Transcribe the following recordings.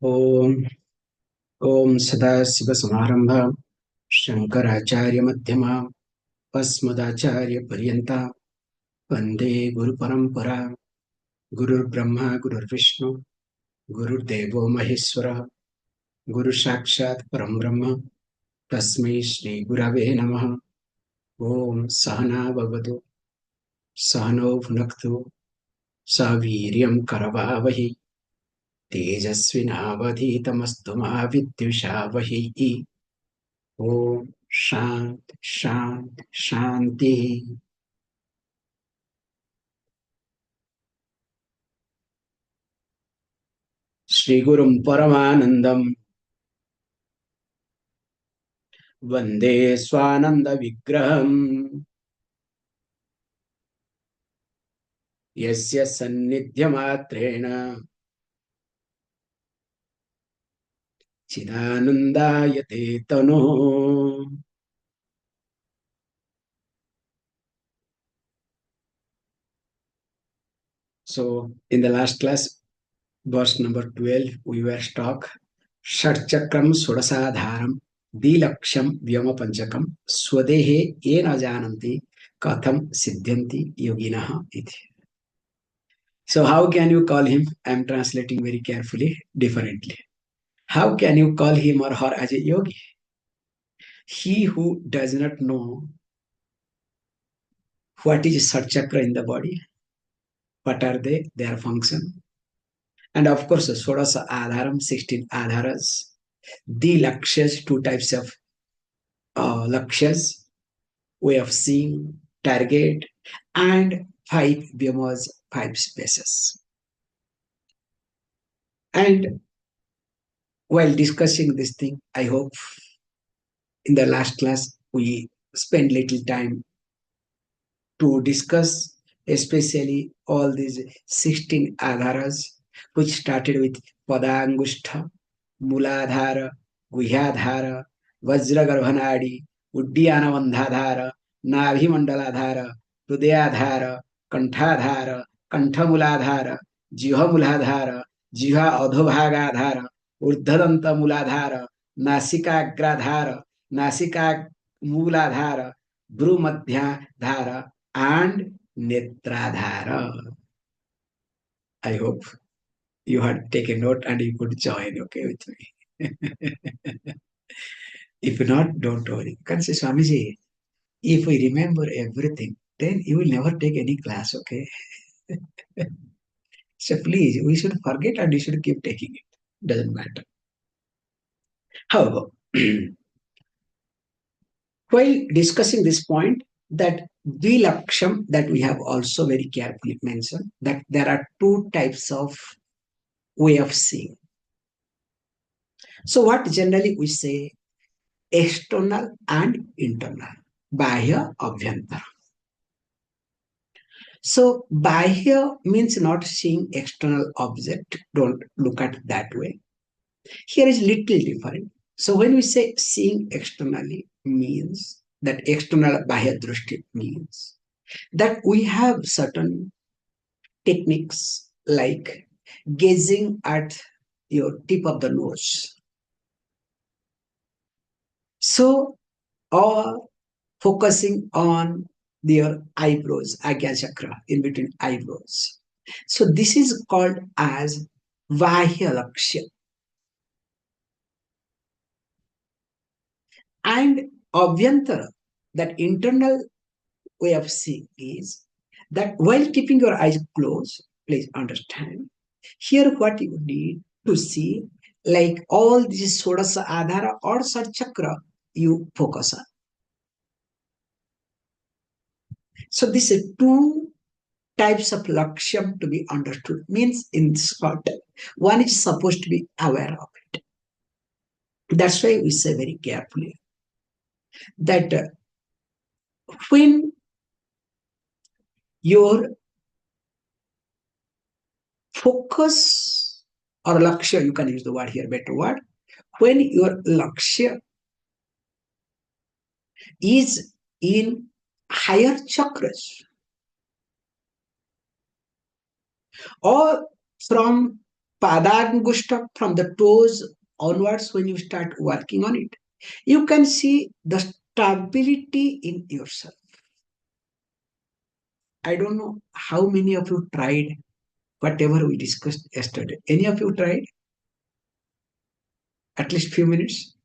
ओम ओम सदाशिवसमारंभा शंकराचार्यमध्यमा अस्मदाचार्यपर्यन्ता वन्दे गुरुपरम्परा गुरुर्ब्रह्मा गुरुर्विष्णु गुरुर्देवो महेश्वरः गुरुसाक्षात् परं ब्रह्म तस्मै श्रीगुरवे नमः। ओम सहना भवतु सहनौ भुनक्तु सह वीर्यं करवावहै तेजस्विनावधीतमस्तु मा विद्विषावहै। ओम शांति शांति शांति। श्री गुरुं परमानंदम वंदे स्वानंद विग्रहम् यस्य सन्निध्यमात्रेण चिदानंदायते तनुः। So in the last class, verse number 12, we were stuck. षट्चक्रम षोडशाधारम दिलक्षम व्योम पंचकम स्वदेहे ये न जानन्ति कथम सिद्ध्यन्ति योगिनः इति. So how can you call him? I am translating very carefully, differently. How can you call him or her as a yogi? He who does not know what is Sat Chakra in the body, what are they, their function. And of course, Sodasa Adharam, 16 Adharas, the Lakshyas, two types of Lakshyas, way of seeing, target, and five Vyamas, five spaces. And while discussing this thing, I hope in the last class we spend little time to discuss especially all these 16 adharas which started with Padangushtha, Muladhara, Guhyadhara, Vajragarbhanadi, Uddiyana Nabhimandaladhara, Hridayadhara, Kanthadhara, Kanthamuladhara, Jihamuladhara, Jiha Adhobhagadhara, Urdhadanta Muladhara, Nasikagradhara, Nasika Muladhara, Bhrumadhyadhara, and Netradhara. I hope you had taken note and you could join, okay, with me. If not, don't worry. You can say, Swamiji, if we remember everything, then you will never take any class, okay? So please, we should forget and you should keep taking it. Doesn't matter. However, while discussing this point, that Dvilaksham that we have also very carefully mentioned, that there are two types of way of seeing. So what generally we say, external and internal, Bahya Abhyantara. So Bahya means not seeing external object. Don't look at that way. Here is little different. So when we say seeing externally means that external Bahya Drishti means that we have certain techniques like gazing at your tip of the nose. So, or focusing on their eyebrows, Agya Chakra, in between eyebrows. So this is called as Vahya Lakshya. And Abhyantara, that internal way of seeing is that while keeping your eyes closed, please understand, here what you need to see, like all these Sodasa Adhara or Sat Chakra, you focus on. So these are two types of lakshyam to be understood. Means in short, one is supposed to be aware of it. That's why we say very carefully that when your focus or lakshya, you can use the word here, better word, when your lakshya is in higher chakras or from Padangushta, from the toes onwards, when you start working on it, you can see the stability in yourself. I don't know how many of you tried whatever we discussed yesterday. Any of you tried? At least few minutes?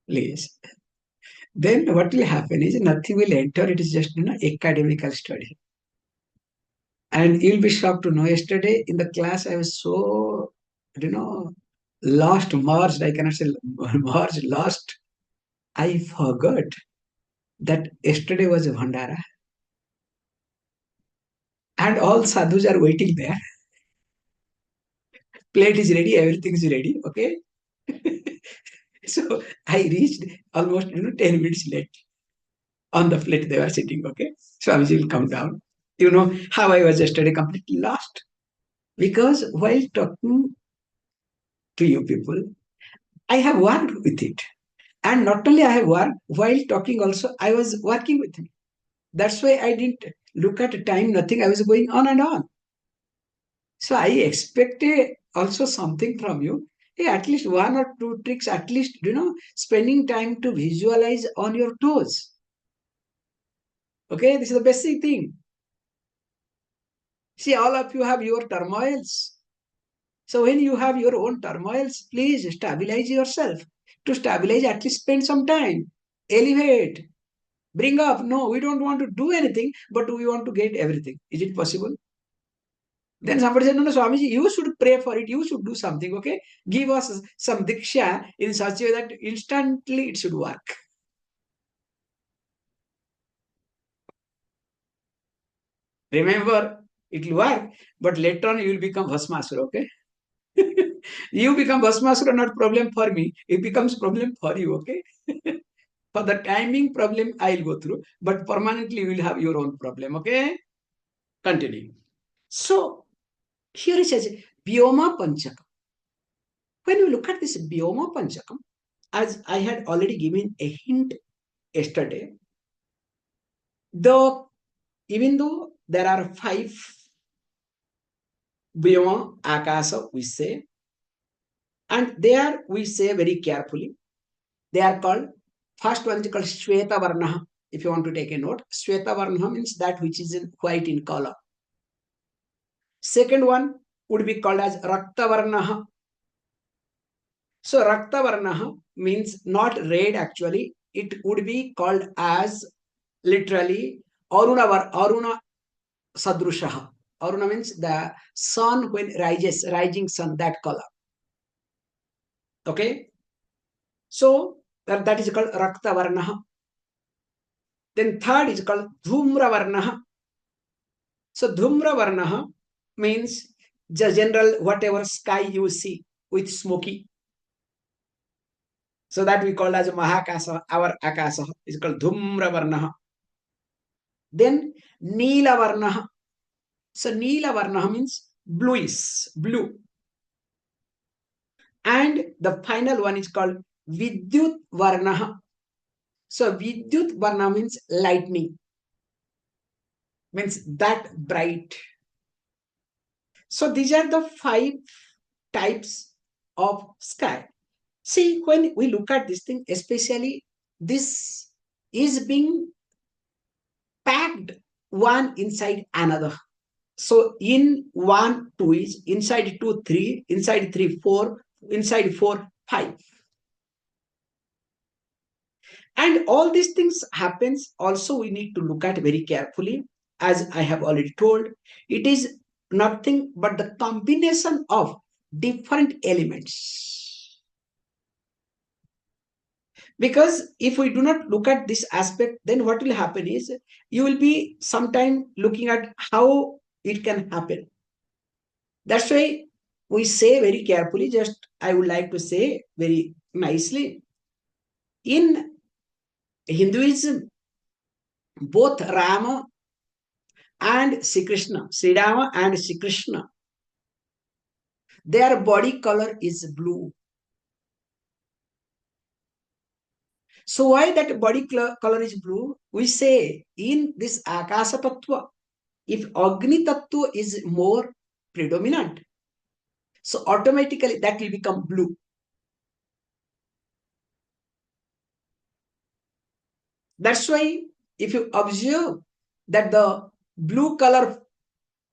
Please. Then what will happen is nothing will enter. It is just academical study. And you'll be shocked to know yesterday in the class I was so lost, merged. I cannot say merged, lost. I forgot that yesterday was a Bhandara. And all sadhus are waiting there. Plate is ready, everything is ready. Okay. So I reached almost 10 minutes late. On the plate they were sitting. Okay. Swamiji will come down. You know how I was yesterday completely lost. Because while talking to you people, I have worked with it. And not only I have worked, while talking also, I was working with him. That's why I didn't look at time, nothing. I was going on and on. So I expected also something from you. Hey, at least one or two tricks, at least, spending time to visualize on your toes. Okay, this is the basic thing. See, all of you have your turmoils. So when you have your own turmoils, please stabilize yourself. To stabilize, at least spend some time. Elevate. Bring up. No, we don't want to do anything, but we want to get everything. Is it possible? Then somebody said, no, Swamiji, you should pray for it. You should do something, okay? Give us some diksha in such a way that instantly it should work. Remember, it will work, but later on you will become Bhasmasura, okay? You become Bhasmasura, not problem for me. It becomes problem for you, okay? For the timing problem, I'll go through, but permanently you will have your own problem, okay? Continue. So, here it says, Vyoma Panchakam. When you look at this Vyoma Panchakam, as I had already given a hint yesterday, though even though there are 5 Vyoma Akasa, we say, and there we say very carefully, they are called, first one is called Shweta Varnaha. If you want to take a note, Shweta Varnaha means that which is in white in color. Second one would be called as Rakta Varnaha. So Rakta Varnaha means not red actually. It would be called as literally Aruna Sadrushaha. Aruna means the sun when rises, rising sun, that color. Okay. So that is called Rakta Varnaha. Then third is called Dhumra Varnaha. So Dhumra Varnaha means the general whatever sky you see with smoky. So that we call as Mahakasa, our Akasa is called Dhumra Varnaha. Then Neela Varnaha. So Neela Varnaha means bluish, blue. And the final one is called Vidyut Varnaha. So Vidyut Varna means lightning, means that bright. So these are the 5 types of sky. See, when we look at this thing, especially this is being packed one inside another. So in 1, 2 is, inside 2, 3, inside 3, 4, inside 4, 5. And all these things happens also we need to look at very carefully. As I have already told, it is nothing but the combination of different elements. Because if we do not look at this aspect, then what will happen is you will be sometime looking at how it can happen. That's why we say very carefully, just I would like to say very nicely. In Hinduism, both Rama and Sri Krishna, Sri Rama and Sri Krishna, their body color is blue. So why that body color is blue? We say in this Akasa Tattva, if Agni Tattva is more predominant, so automatically that will become blue. That's why if you observe that the blue color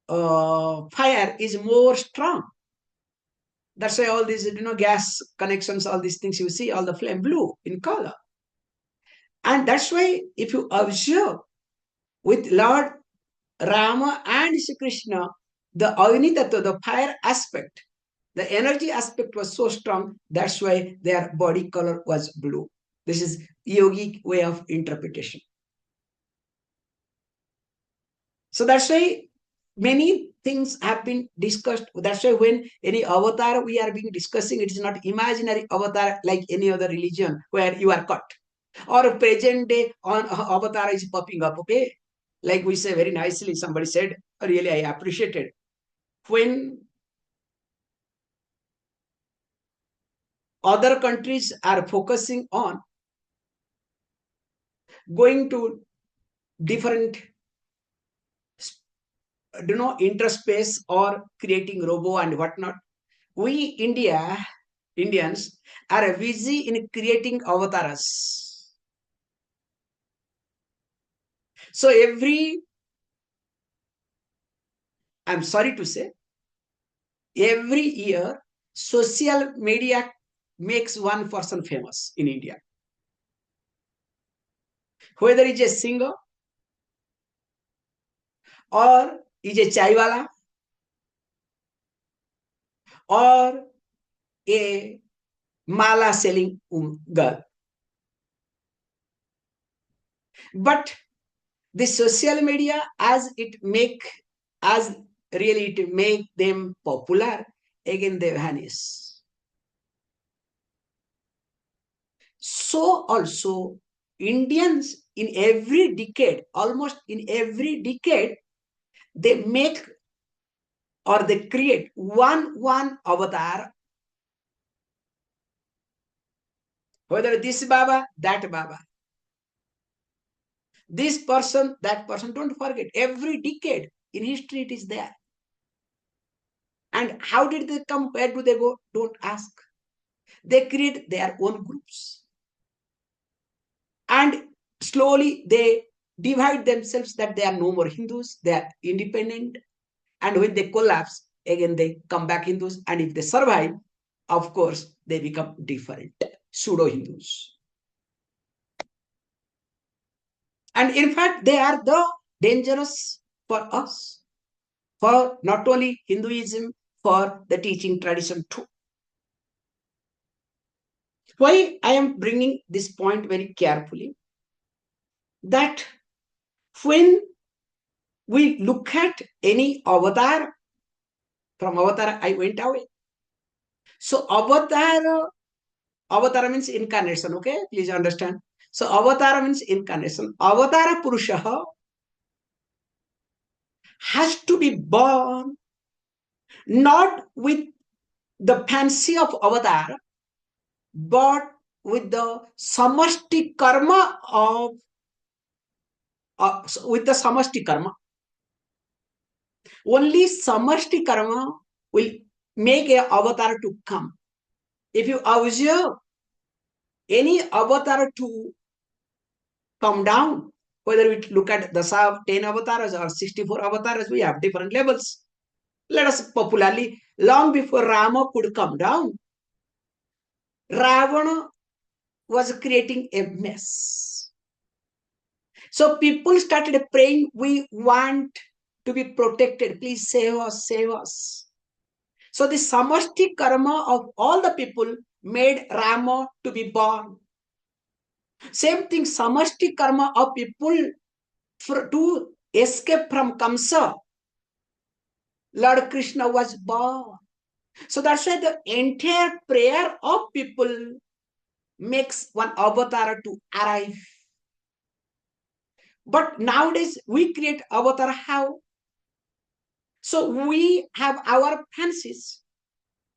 fire is more strong, that's why all these gas connections, all these things you see, all the flame blue in color. And that's why if you observe with Lord Rama and Sri Krishna, the Agni Tattva, the fire aspect, the energy aspect was so strong, that's why their body color was blue. This is yogic way of interpretation. So that's why many things have been discussed. That's why when any avatar we are being discussing, it is not imaginary avatar like any other religion where you are caught. Or present day on avatar is popping up, okay? Like we say very nicely, somebody said, really I appreciate it. When other countries are focusing on going to different interspace or creating robo and whatnot, we Indians are busy in creating avatars. So I'm sorry to say, every year social media makes one person famous in India. Whether it's a singer or is a chaiwala or a mala selling girl. But the social media, as really it make them popular, again they vanish. So also Indians in every decade, almost in every decade, they make or they create one avatar, whether this Baba, that Baba, this person, that person. Don't forget, every decade in history it is there. And how did they come? Where do they go? Don't ask. They create their own groups. And slowly they divide themselves that they are no more Hindus, they are independent. And when they collapse, again they come back Hindus. And if they survive, of course, they become different, pseudo Hindus. And in fact, they are the dangerous for us, for not only Hinduism, for the teaching tradition too. Why I am bringing this point very carefully, that when we look at any avatar, from avatar I went away. So avatar means incarnation, okay? Please understand. So avatar means incarnation. Avatara Purusha has to be born not with the fancy of avatar, but with the samashti karma of with the samashti karma. Only samashti karma will make a avatar to come. If you observe any avatar to come down, whether we look at the 10 avatars or 64 avatars, we have different levels. Let us popularly, long before Rama could come down, Ravana was creating a mess. So people started praying, we want to be protected. Please save us, save us. So the samashti karma of all the people made Rama to be born. Same thing, samashti karma of people to escape from Kamsa. Lord Krishna was born. So that's why the entire prayer of people makes one avatar to arrive. But nowadays we create avatar how? So we have our fancies.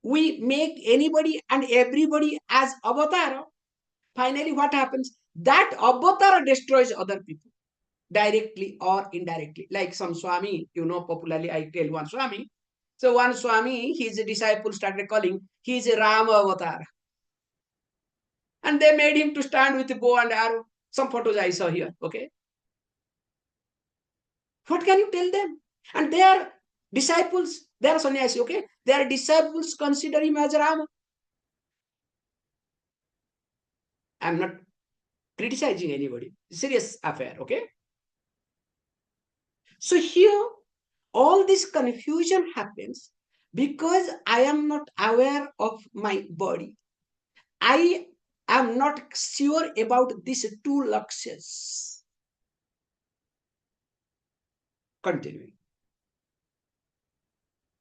We make anybody and everybody as avatar. Finally, what happens? That avatar destroys other people. directly or indirectly. Like some Swami, popularly I tell one Swami. So one Swami, his disciples started calling, he is a Rama avatar. And they made him to stand with a bow and arrow. Some photos I saw here, okay? What can you tell them? And their disciples, they are sannyasi, okay? Their disciples consider him as Rama. I'm not criticizing anybody. Serious affair, okay? So here, all this confusion happens because I am not aware of my body. I am not sure about these two lakshyas. Continuing.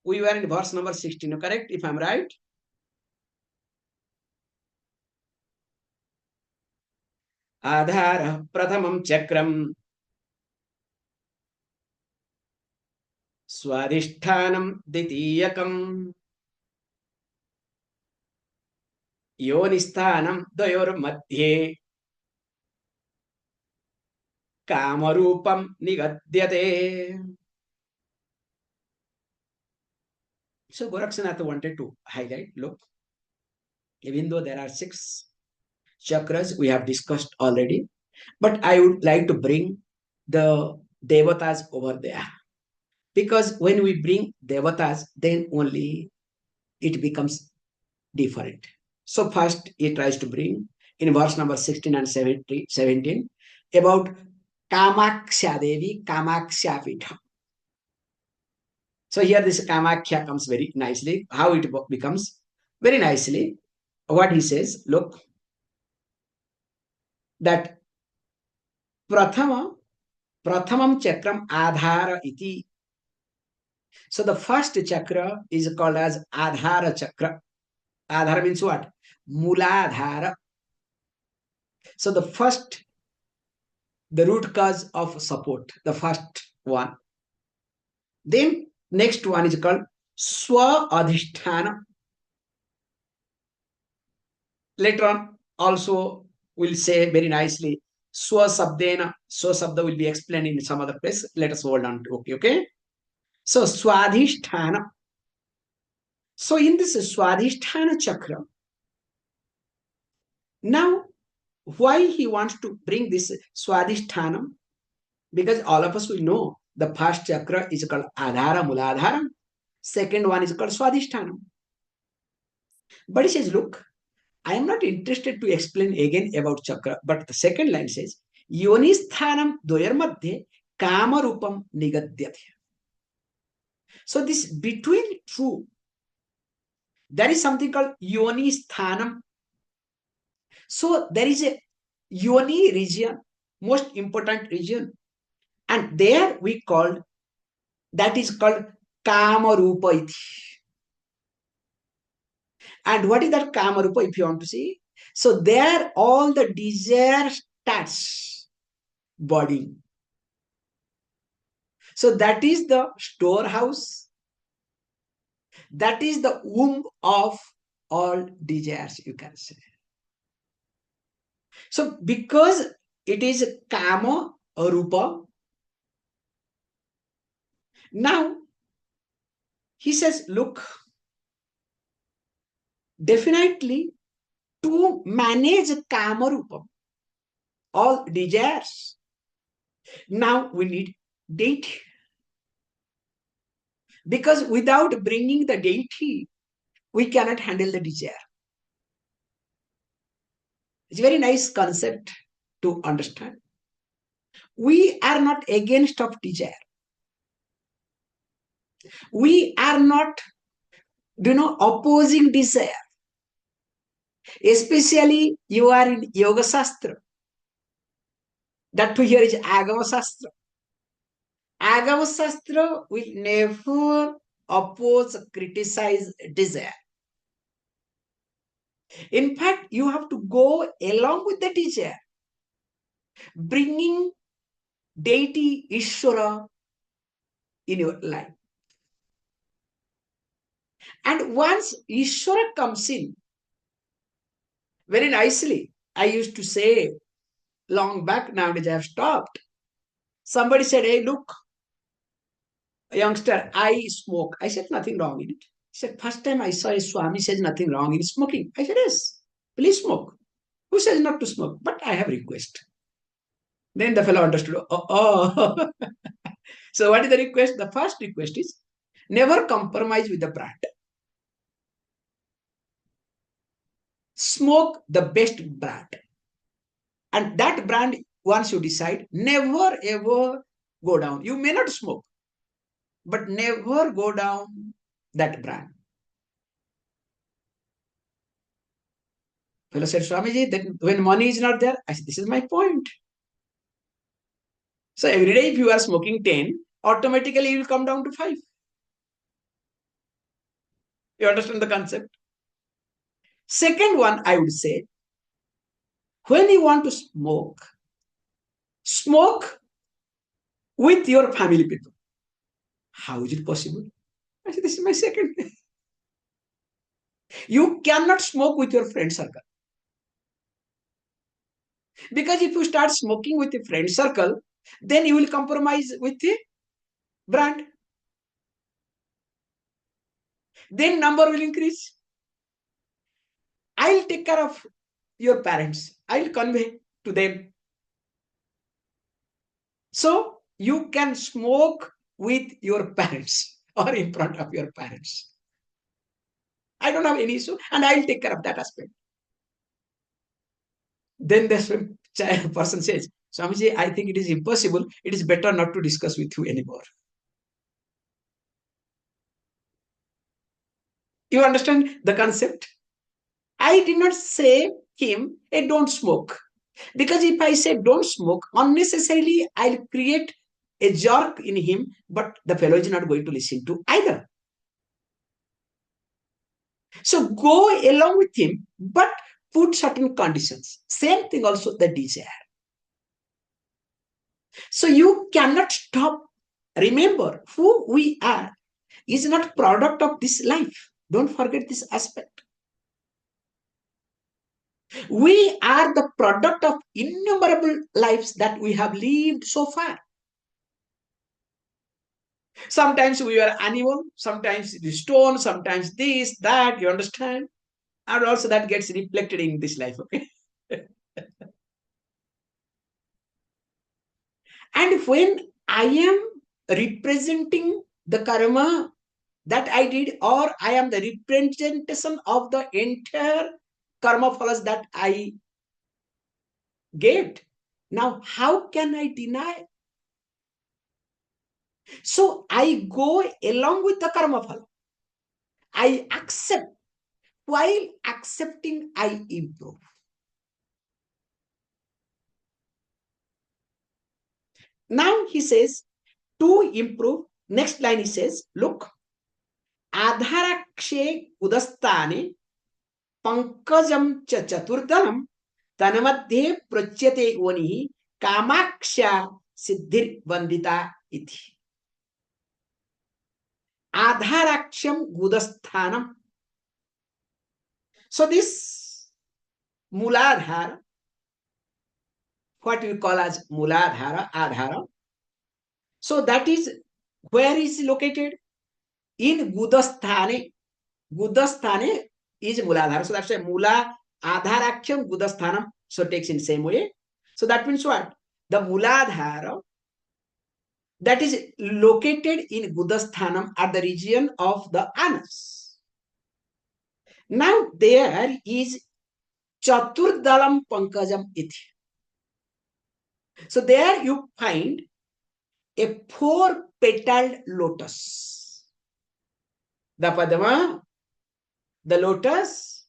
We were in verse number 16, correct? If I'm right. Adhara pratamam chakram swadhishthanam ditiyakam योनिस्थानं द्वयोर्मध्ये कामरूपं निगद्यते. So Goraksha wanted to highlight, look, even though there are 6 chakras we have discussed already, but I would like to bring the devatas over there. Because when we bring devatas, then only it becomes different. So first he tries to bring in verse number 16 and 17 about Kamaksha Devi, Kamaksha Pitha. So here this Kamaksha comes very nicely. How it becomes? Very nicely. What he says, look, that Prathamam Chakram Adhara iti. So the first chakra is called as Adhara Chakra. Adhara means what? Muladhara. So the root cause of support, the first one. Then next one is called Swa Adhisthana. Later on, also we'll say very nicely, Swa Sabdena. Swa Sabda will be explained in some other place. Let us hold on to okay. So Swadhisthana. So in this Swadhisthana chakra, now why he wants to bring this Swadhisthana? Because all of us will know the first chakra is called Adhara Muladhara. Second one is called Swadhisthana. But he says, look, I am not interested to explain again about chakra, but the second line says, Yonisthanam doyar madhye kama rupam nigadyate. So this between two, there is something called Yonisthanam. So there is a Yoni region, most important region. And there we called, that is called Kama Rupa iti. And what is that Kama Rupa if you want to see? So there all the desire starts body. So that is the storehouse. That is the womb of all desires, you can say. So because it is Kama Rupa, now he says, look, definitely to manage Kama Rupa, all desires, now we need deity. Because without bringing the deity, we cannot handle the desire. It's a very nice concept to understand. We are not against of desire. We are not, opposing desire. Especially you are in Yoga Shastra. That to here is Agama Shastra. Agama Shastra will never oppose, criticize desire. In fact, you have to go along with the desire, bringing deity, Ishvara in your life. And once Ishvara comes in, very nicely, I used to say long back, nowadays I have stopped. Somebody said, hey, look, youngster, I smoke. I said, nothing wrong in it. He said, first time I saw a Swami says nothing wrong in smoking. I said, yes, please smoke. Who says not to smoke? But I have request. Then the fellow understood. Oh. So what is the request? The first request is never compromise with the brand. Smoke the best brand. And that brand, once you decide, never ever go down. You may not smoke, but never go down that brand. Fellow said, Swamiji, that when money is not there, I said, this is my point. So every day, if you are smoking 10, automatically you will come down to 5. You understand the concept? Second one, I would say, when you want to smoke, smoke with your family people. How is it possible? I said, this is my second. You cannot smoke with your friend circle. Because if you start smoking with a friend circle, then you will compromise with the brand. Then number will increase. I'll take care of your parents. I'll convey to them. So you can smoke with your parents or in front of your parents. I don't have any issue and I'll take care of that aspect. Then the person says, Swamiji, I think it is impossible. It is better not to discuss with you anymore. You understand the concept? I did not say him, hey, don't smoke. Because if I say don't smoke, unnecessarily I'll create a jerk in him, but the fellow is not going to listen to either. So go along with him, but put certain conditions. Same thing also the desire. So you cannot stop. Remember, who we are is not product of this life. Don't forget this aspect. We are the product of innumerable lives that we have lived so far. Sometimes we are animal, sometimes the stone, sometimes this, that, you understand? And also that gets reflected in this life, okay? And when I am representing the karma that I did, or I am the representation of the entire karma phalas that I get, now how can I deny? So I go along with the karma phala. I accept. While accepting, I improve. Now he says, to improve, next line he says, look, adharakshe udastane pankajam cha chaturdanam tanmadhe prachyate vanihi kamaksha siddhir vandita iti. Adharaksham gudasthanam. So this Muladhara, what we call as Muladhara, Adhara. So that is where is located? In Gudasthane. Gudasthane is Muladhara. So that's a Mula Adharaksham Gudasthanam. So it takes in same way. So that means what? The Muladhara that is located in Gudasthanam at the region of the anus. Now there is Chaturdalam Pankajam iti. So there you find a 4-petaled lotus. The Padma, the lotus,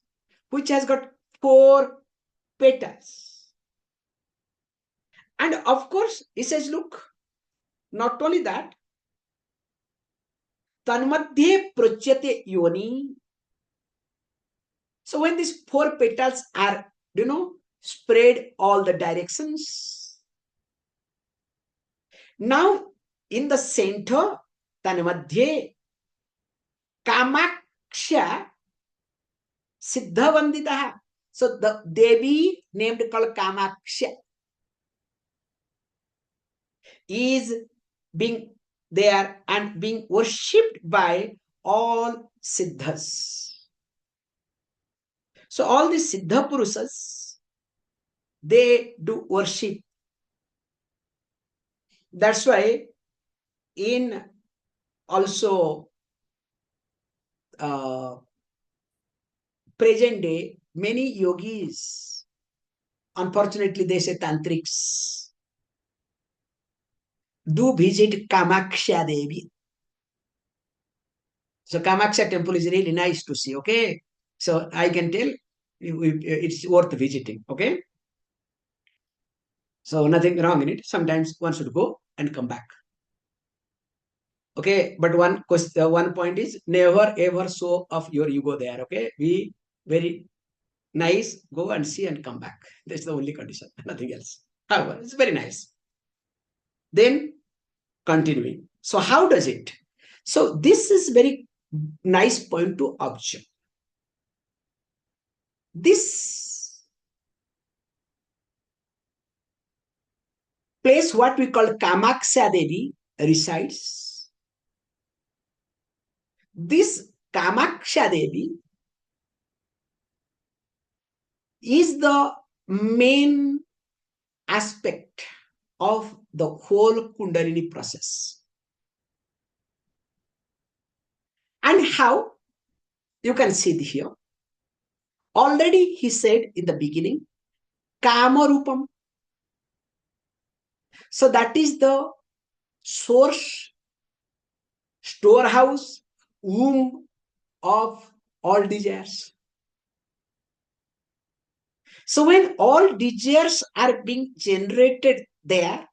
which has got 4 petals. And of course, he says, look, not only that, Tanmadhye Prachyate Yoni. So when these 4 petals are, spread all the directions. Now, in the center, Tanmadhye, Kamaksha Siddhavanditaha. So the Devi named called Kamaksha. is being there and being worshipped by all siddhas. So all these siddha purusas, they do worship. That's why in also present day, many yogis, unfortunately they say tantrics, do visit Kamaksha Devi. So Kamaksha temple is really nice to see, okay? So I can tell it's worth visiting, okay? So nothing wrong in it. Sometimes one should go and come back. Okay, but one point is never ever show off your ego there, okay? Be very nice, go and see and come back. That's the only condition, nothing else. However, it's very nice. Then continuing. So how does it? So this is very nice point to observe. This place, what we call Kamaksha Devi, resides. This Kamaksha Devi is the main aspect of the whole Kundalini process. And how? You can see here. Already he said in the beginning, Kama Rupam. So that is the source, storehouse, womb of all desires. So when all desires are being generated there,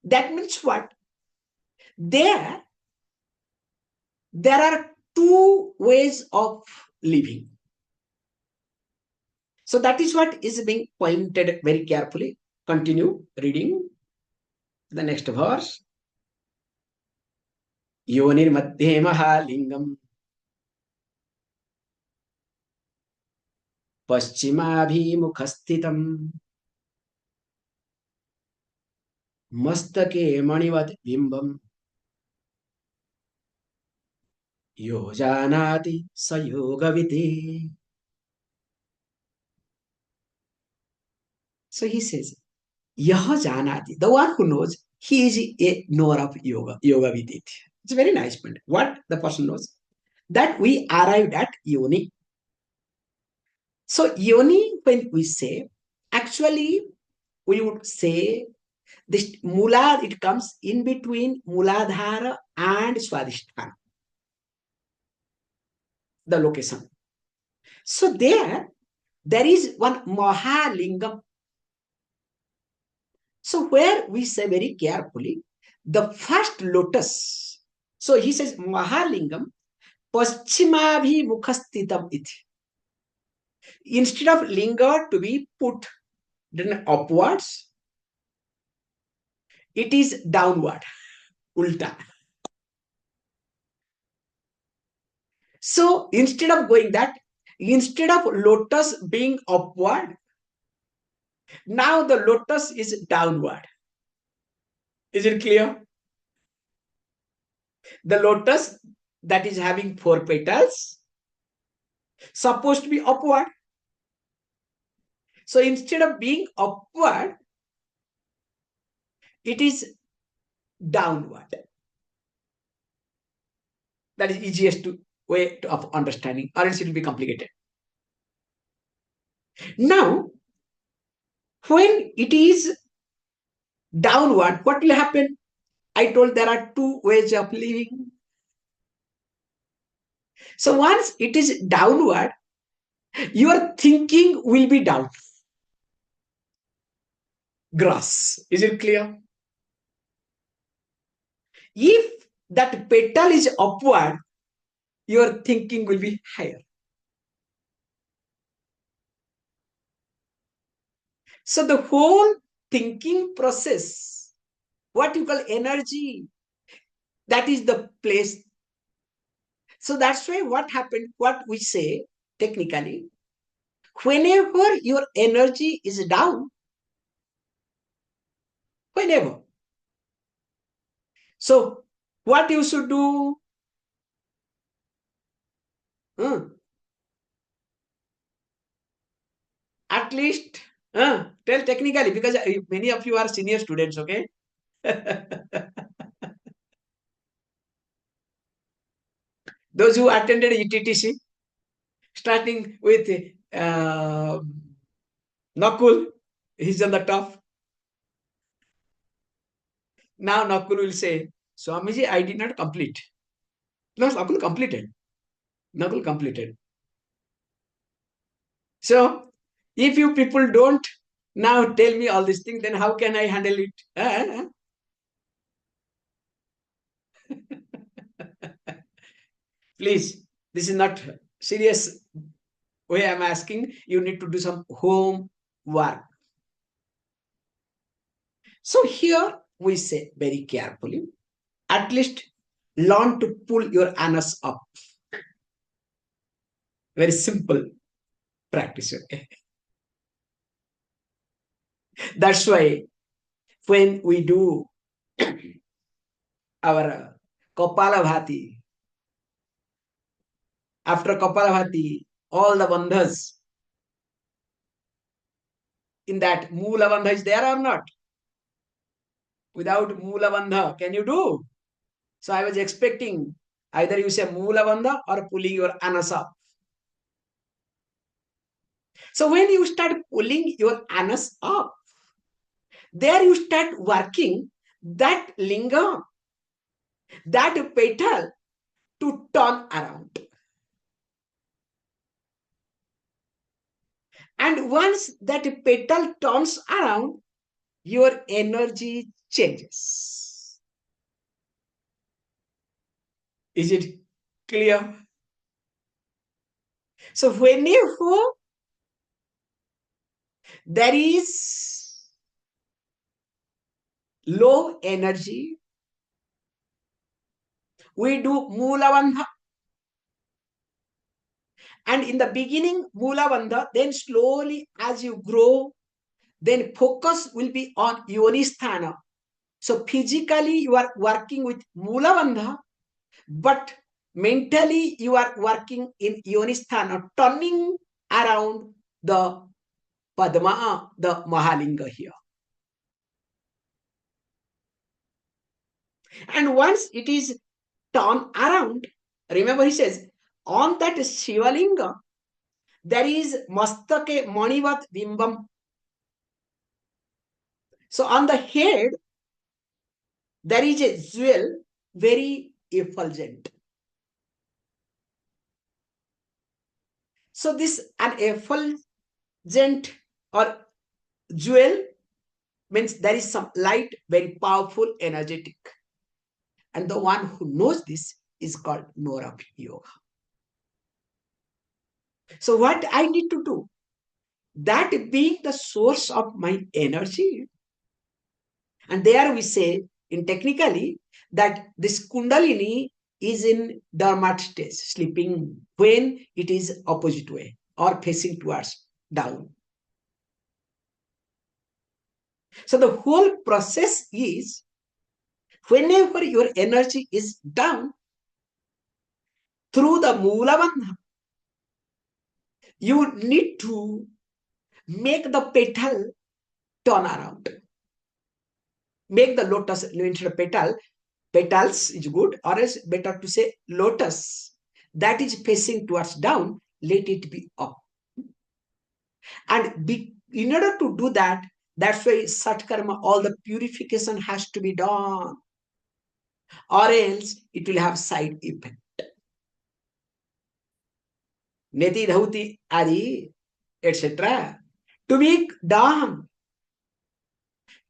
that means what? There are two ways of living. So that is what is being pointed very carefully. Continue reading the next verse. Yonir madhye mahalingam paschimabhimukhastitam mastake manivat bimbam yojanati sayogavite. So he says, Yaha janati, the one who knows, he is a knower of yoga, yoga vidit. It's a very nice point. What the person knows? That we arrived at yoni. So yoni, when we say, actually we would say this mula, it comes in between muladhara and swadhisthana, the location. So there is one mahalingam. So where we say very carefully, the first lotus. So he says mahalingam paschimabhi mukhastitam iti. Instead of linga to be put then upwards, it is downward, ulta. So instead of going that, instead of lotus being upward, now the lotus is downward. Is it clear? The lotus that is having 4 petals supposed to be upward. So instead of being upward, it is downward. That is easiest way of understanding, or else it will be complicated. Now, when it is downward, what will happen? I told there are 2 ways of living. So once it is downward, your thinking will be down. Grass. Is it clear? If that petal is upward, your thinking will be higher. So the whole thinking process, what you call energy, that is the place. So that's why what happened, what we say technically, whenever your energy is down, Whenever. So, what you should do? At least tell technically, because many of you are senior students, okay? Those who attended ETTC, starting with Nakul, he's on the top. Now Nakul will say, Swamiji, I did not complete. No, Nakul completed. Nakul completed. So, if you people don't now tell me all these things, then how can I handle it? Please, this is not serious way I'm asking. You need to do some homework. So here we say very carefully, at least learn to pull your anus up. Very simple practice. Okay? That's why when we do our Kapalabhati, after Kapalabhati, all the bandhas, in that Moola bandha is there or not? Without Moola bandha, can you do? So I was expecting either you say Moola bandha or pulling your anus up. So when you start pulling your anus up, there you start working that lingam, that petal to turn around. And once that petal turns around, your energy changes. Is it clear? So whenever there is low energy, we do Moola bandha. And in the beginning, Moola bandha, then slowly as you grow, then focus will be on Yonisthana. So physically you are working with Moola bandha, but mentally you are working in Yonisthana, turning around the Padma, the Mahalinga here. And once it is turned around, remember he says, on that Shivalinga, there is Mastake Manivat Bimbam. So on the head, there is a jewel, very effulgent. So this an effulgent or jewel means there is some light, very powerful, energetic. And the one who knows this is called Norak Yoga. So what I need to do? That being the source of my energy. And there we say, in technically, that this Kundalini is in dormant stage, sleeping when it is opposite way or facing towards down. So the whole process is whenever your energy is down, through the Moola Bandha, you need to make the petal turn around. Make the lotus, instead of petals is good, or else better to say lotus. That is facing towards down, let it be up. And in order to do that, that's why Satkarma, all the purification has to be done. Or else it will have side effect. Neti Dhauti Adi, etc. To make done,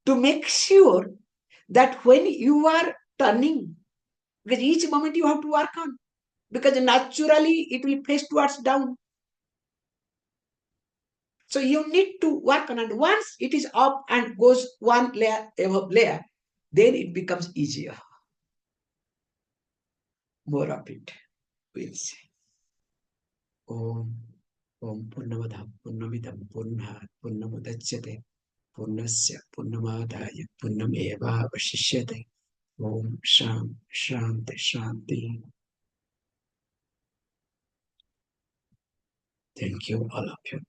to make sure that when you are turning, because each moment you have to work on, because naturally it will face towards down. So you need to work on it. Once it is up and goes one layer above layer, then it becomes easier. More of it, we'll see. Om Purnamada Purnamidam Purnat Purnamudachyate पूर्णस्य पूर्णमादाय पूर्णमेवावशिष्यते. Om Sham Shanti Shanti. Thank you, all of you.